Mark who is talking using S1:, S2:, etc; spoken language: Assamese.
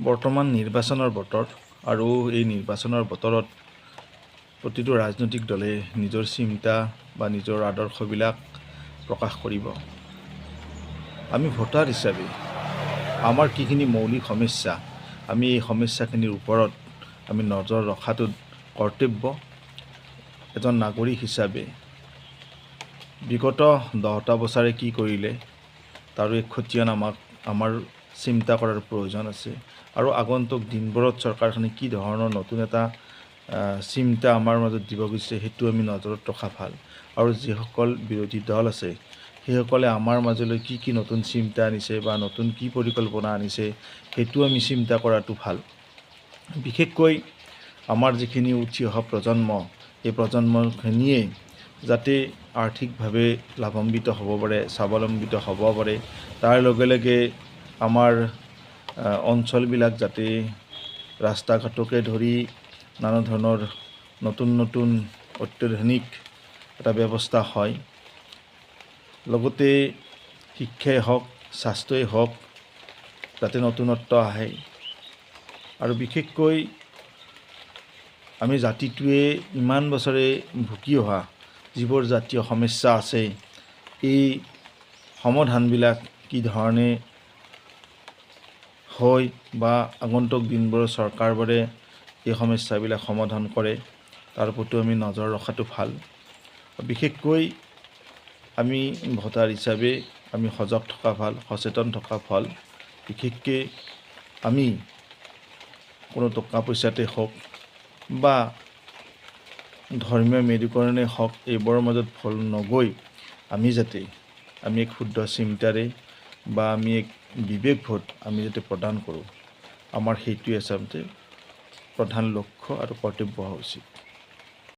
S1: বৰ্তমান নিৰ্বাচনৰ বতৰ আৰু এই নিৰ্বাচনৰ বতৰত প্ৰতিটো ৰাজনৈতিক দলে নিজৰ চিন্তা বা নিজৰ আদৰ্শবিলাক প্ৰকাশ কৰিব। আমি ভোটাৰ হিচাপে আমাৰ কিখিনি মৌলিক সমস্যা, আমি এই সমস্যাখিনিৰ ওপৰত আমি নজৰ ৰখাটো কৰ্তব্য। এজন নাগৰিক হিচাপে বিগত 10টা বছৰে কি কৰিলে তাৰো এক খতিয়ান আমাৰ চিন্তা কৰাৰ প্ৰয়োজন আছে। আৰু আগন্তুক দিনবোৰত চৰকাৰখনে কি ধৰণৰ নতুন এটা চিন্তা আমাৰ মাজত দিব গৈছে সেইটো আমি নজৰত ৰখা ভাল। আৰু যিসকল বিৰোধী দল আছে সেইসকলে আমাৰ মাজলৈ কি কি নতুন চিন্তা আনিছে বা নতুন কি পৰিকল্পনা আনিছে সেইটো আমি চিন্তা কৰাটো ভাল। বিশেষকৈ আমাৰ যিখিনি উঠি অহা প্ৰজন্ম, এই প্ৰজন্মখিনিয়ে যাতে আৰ্থিকভাৱে লাভান্বিত হ'ব পাৰে, স্বাৱলম্বিত হ'ব পাৰে, তাৰ লগে লগে আমাৰ অঞ্চলবিলাক যাতে ৰাস্তা ঘাটকে ধৰি নানা ধৰণৰ নতুন নতুন অত্যাধুনিক এটা ব্যৱস্থা হয়। লগতে শিক্ষাই হওক, স্বাস্থ্যই হওক, যাতে নতুনত্ব আহে। আৰু বিশেষকৈ আমি জাতিটোৱে ইমান বছৰে ভুগি অহা যিবোৰ জাতীয় সমস্যা আছে, এই সমাধানবিলাক কি ধৰণে হয় বা আগন্তুক দিনবোৰৰ চৰকাৰবোৰে এই সমস্যাবিলাক সমাধান কৰে তাৰ প্ৰতিও আমি নজৰ ৰখাটো ভাল। বিশেষকৈ আমি ভোটাৰ হিচাপে আমি সজাগ থকা ভাল, সচেতন থকা ভাল। বিশেষকৈ আমি কোনো টকা পইচাতে হওক বা ধৰ্মীয় মেৰুকৰণে হওক এইবোৰৰ মাজত ভুল নগৈ আমি যাতে এক শুদ্ধ চিন্তাৰে বা আমি এক বিবেক ভোট আমি যাতে প্ৰদান কৰোঁ, আমাৰ সেইটোৱে আচলতে প্ৰধান লক্ষ্য আৰু কৰ্তব্য হোৱা উচিত।